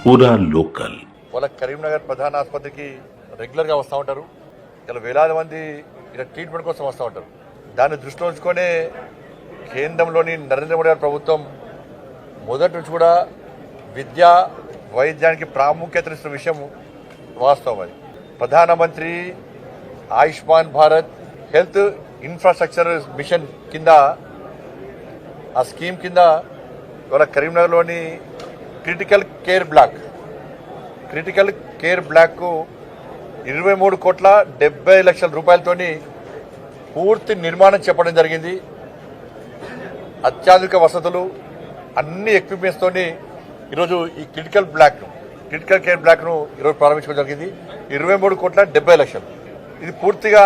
పూరా లోకల్. వాళ్ళ కరీంనగర్ ప్రధాన ఆసుపత్రికి రెగ్యులర్గా వస్తూ ఉంటారు. ఇలా వేలాది మంది ఇలా ట్రీట్మెంట్ కోసం వస్తూ ఉంటారు. దాన్ని దృష్టిలో ఉంచుకొనే కేంద్రంలోని నరేంద్ర మోడీ గారి ప్రభుత్వం మొదటి నుంచి కూడా విద్య వైద్యానికి ప్రాముఖ్యతనిస్తున్న విషయం వాస్తవం. అది ప్రధానమంత్రి Ayushman Bharat health infrastructure machine కింద ఆ స్కీమ్ కింద ఇవాళ కరీంనగర్లోని క్రిటికల్ కేర్ బ్లాక్ 23,70,00,000 రూపాయలతోని పూర్తి నిర్మాణం చెప్పడం జరిగింది. అత్యాధునిక వసతులు అన్ని ఎక్విప్మెంట్స్ తోని ఈరోజు ఈ క్రిటికల్ కేర్ బ్లాక్ ను ఈరోజు ప్రారంభించడం జరిగింది. 23,70,00,000. ఇది పూర్తిగా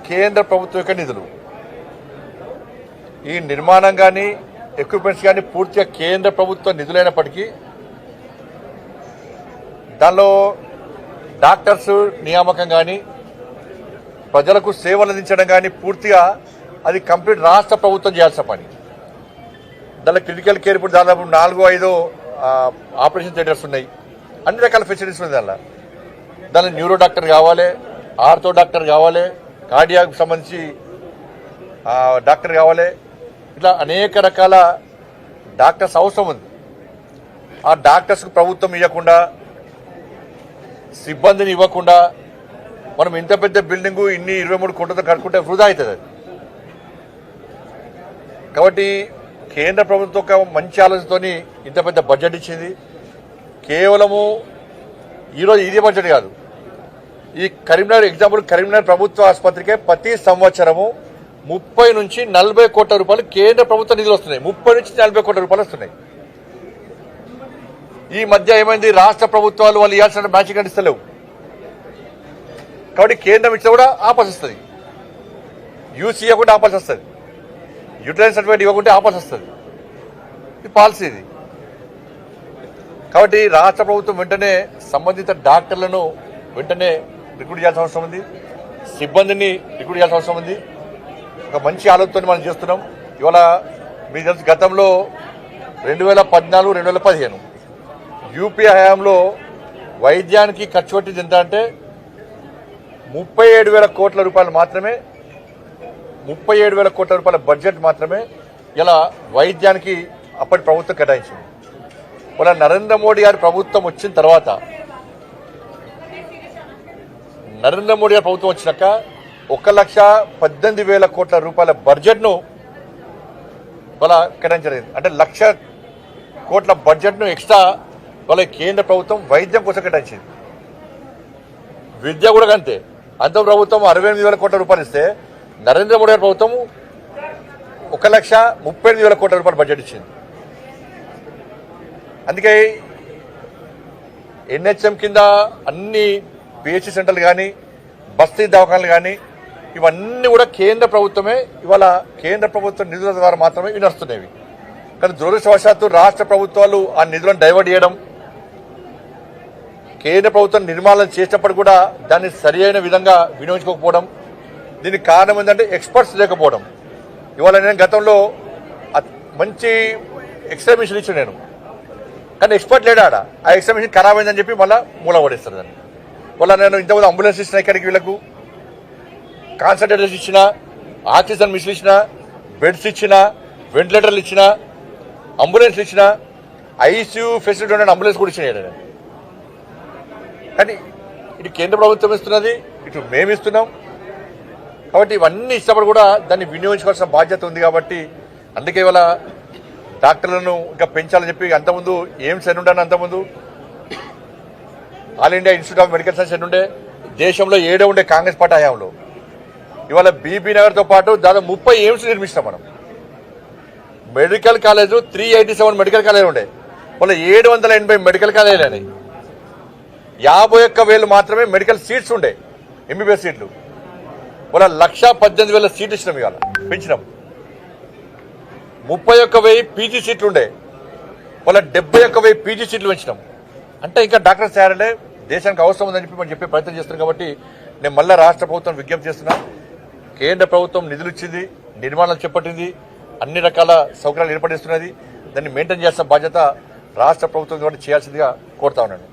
కేంద్ర ప్రభుత్వం యొక్క నిధులు. ఈ నిర్మాణం కానీ ఎక్విప్మెంట్స్ కానీ పూర్తిగా కేంద్ర ప్రభుత్వ నిధులైనప్పటికీ దానిలో డాక్టర్స్ నియామకం కానీ ప్రజలకు సేవలు అందించడం కానీ పూర్తిగా అది కంప్లీట్ రాష్ట్ర ప్రభుత్వం చేయాల్సిన పని. దానిలో క్రిటికల్ కేర్ ఇప్పుడు దాదాపు 4-5 ఆపరేషన్ థియేటర్స్ ఉన్నాయి. అన్ని రకాల ఫెసిలిటీస్ ఉన్నాయి. దానిలో న్యూరో డాక్టర్ కావాలి, ఆర్థో డాక్టర్ కావాలి, కార్డియాక్ సంబంధించి డాక్టర్ కావాలి. ఇట్లా అనేక రకాల డాక్టర్స్ అవసరం ఉంది. ఆ డాక్టర్స్కు ప్రభుత్వం ఇవ్వకుండా, సిబ్బందిని ఇవ్వకుండా మనం ఇంత పెద్ద బిల్డింగు 23 కోట్లతో కట్టుకుంటే వృధా అవుతుంది. కాబట్టి కేంద్ర ప్రభుత్వం ఒక మంచి ఆలోచనతోని ఇంత పెద్ద బడ్జెట్ ఇచ్చింది. కేవలము ఈరోజు ఇదే బడ్జెట్ కాదు. ఈ కరీంనగర్ ఎగ్జాంపుల్ కరీంనగర్ ప్రభుత్వ ఆసుపత్రికే ప్రతి సంవత్సరము 30 నుంచి 40 కోట్ల రూపాయలు కేంద్ర ప్రభుత్వ నిధులు వస్తున్నాయి. 30 నుంచి 40 కోట్ల రూపాయలు వస్తున్నాయి. ఈ మధ్య ఏమైంది, రాష్ట్ర ప్రభుత్వాలు వాళ్ళు ఇవ్వాల్సిన మ్యాచింగ్ అందిస్తలేవు. కాబట్టి కేంద్రం ఇచ్చినా కూడా ఆపాల్సి వస్తుంది. యూసీ ఇవ్వకుండా ఆపాల్సి వస్తుంది. యూటిలైజ్ సర్టిఫికేట్ ఇవ్వకుంటే ఆపాల్సి వస్తుంది. ఇది పాలసీ ఇది. కాబట్టి రాష్ట్ర ప్రభుత్వం వెంటనే సంబంధిత డాక్టర్లను వెంటనే రిక్రూట్ చేయాల్సిన అవసరం ఉంది. సిబ్బందిని రిక్రూట్ చేయాల్సిన అవసరం ఉంది. ఒక మంచి ఆలోచనతో మనం చేస్తున్నాం. ఇవాళ మీకు తెలుసు, గతంలో 2014-2015 యూపీఏ హయాంలో వైద్యానికి ఖర్చు పెట్టింది ఎంత అంటే 37,000 కోట్ల రూపాయలు మాత్రమే. 37,000 కోట్ల రూపాయల బడ్జెట్ మాత్రమే ఇలా వైద్యానికి అప్పటి ప్రభుత్వం కేటాయించింది. ఇవాళ నరేంద్ర మోడీ గారి ప్రభుత్వం వచ్చిన తర్వాత, నరేంద్ర మోడీ గారి ప్రభుత్వం వచ్చినాక 1,18,000 కోట్ల రూపాయల బడ్జెట్ను వాళ్ళ కేటాయించలేదు. అంటే 1,00,000 కోట్ల బడ్జెట్ను ఎక్స్ట్రా వాళ్ళ కేంద్ర ప్రభుత్వం వైద్యం కోసం కేటాయించింది. విద్య కూడా అంతే. అంత ప్రభుత్వం 68,000 కోట్ల రూపాయలు ఇస్తే నరేంద్ర మోడీ గారి ప్రభుత్వం 1,38,000 కోట్ల రూపాయల బడ్జెట్ ఇచ్చింది. అందుకే ఎన్హెచ్ఎం కింద అన్ని పిహెచ్సి సెంటర్లు కానీ, బస్తీ దవాఖానలు కానీ ఇవన్నీ కూడా కేంద్ర ప్రభుత్వమే. ఇవాళ కేంద్ర ప్రభుత్వ నిధుల ద్వారా మాత్రమే ఇవి నడుస్తున్నాయి. కానీ దురదృష్టవశాత్తు రాష్ట్ర ప్రభుత్వాలు ఆ నిధులను డైవర్ట్ చేయడం, కేంద్ర ప్రభుత్వం నిర్మాణం చేసినప్పుడు కూడా దాన్ని సరి అయిన విధంగా వినియోగించుకోకపోవడం. దీనికి కారణం ఏంటంటే ఎక్స్పర్ట్స్ లేకపోవడం. ఇవాళ నేను గతంలో మంచి ఎక్స్రే మిషన్ ఇచ్చాను నేను, కానీ ఎక్స్పర్ట్ లేడా. ఆ ఎక్స్రే మిషన్ ఖరాబ్ అయిందని చెప్పి మళ్ళీ మూల పడేస్తారు దాన్ని. వాళ్ళ నేను ఇంతకుముందు అంబులెన్స్ ఇచ్చిన ఇక్కడికి, వీళ్ళకు కాన్సన్ట్రేటర్స్ ఇచ్చిన, ఆక్సిజన్ మిషన్ ఇచ్చిన, బెడ్స్ ఇచ్చిన, వెంటిలేటర్లు ఇచ్చిన, అంబులెన్స్ ఇచ్చిన, ఐసీయూ ఫెసిలిటీ ఉన్న అంబులెన్స్ కూడా ఇచ్చినాయి. కానీ ఇటు కేంద్ర ప్రభుత్వం ఇస్తున్నది, ఇటు మేము ఇస్తున్నాం. కాబట్టి ఇవన్నీ ఇచ్చినప్పుడు కూడా దాన్ని వినియోగించుకోవాల్సిన బాధ్యత ఉంది. కాబట్టి అందుకే ఇవాళ డాక్టర్లను ఇంకా పెంచాలని చెప్పి అంతకుముందు ఎయిమ్స్ ఎన్ని ఉండే, అంతకుముందు all India institute of medical science ఎన్ని ఉండే, దేశంలో 7 ఉండే కాంగ్రెస్ పార్టీ హయాంలో. ఇవాళ బీబీ నగర్తో పాటు దాదాపు 30 ఎయిమ్స్ నిర్మిస్తాం మనం. మెడికల్ కాలేజ్ 387 మెడికల్ కాలేజ్ ఉండే, వాళ్ళ 780 మెడికల్ కాలేజీలు అని. 51,000 మాత్రమే మెడికల్ సీట్స్ ఉండే, ఎంబీబీఎస్ సీట్లు. వాళ్ళ 1,18,000 సీట్లు ఇచ్చినాం, ఇవాళ పెంచినాం. 31,000 పీజీ సీట్లు ఉండే, వాళ్ళ 71,000 పీజీ సీట్లు పెంచినాం. అంటే ఇంకా డాక్టర్స్ తయారంటే దేశానికి అవసరం ఉందని చెప్పి మనం చెప్పే ప్రయత్నం చేస్తున్నాం. కాబట్టి నేను మళ్ళీ రాష్ట్ర ప్రభుత్వం విజ్ఞప్తి చేస్తున్నా. కేంద్ర ప్రభుత్వం నిధులు ఇచ్చింది, నిర్మాణాలు చేపట్టింది, అన్ని రకాల సౌకర్యాలు ఏర్పడిస్తున్నది. దాన్ని మెయింటైన్ చేసిన బాధ్యత రాష్ట్ర ప్రభుత్వం కూడా చేయాల్సిందిగా కోరుతా ఉన్నాను.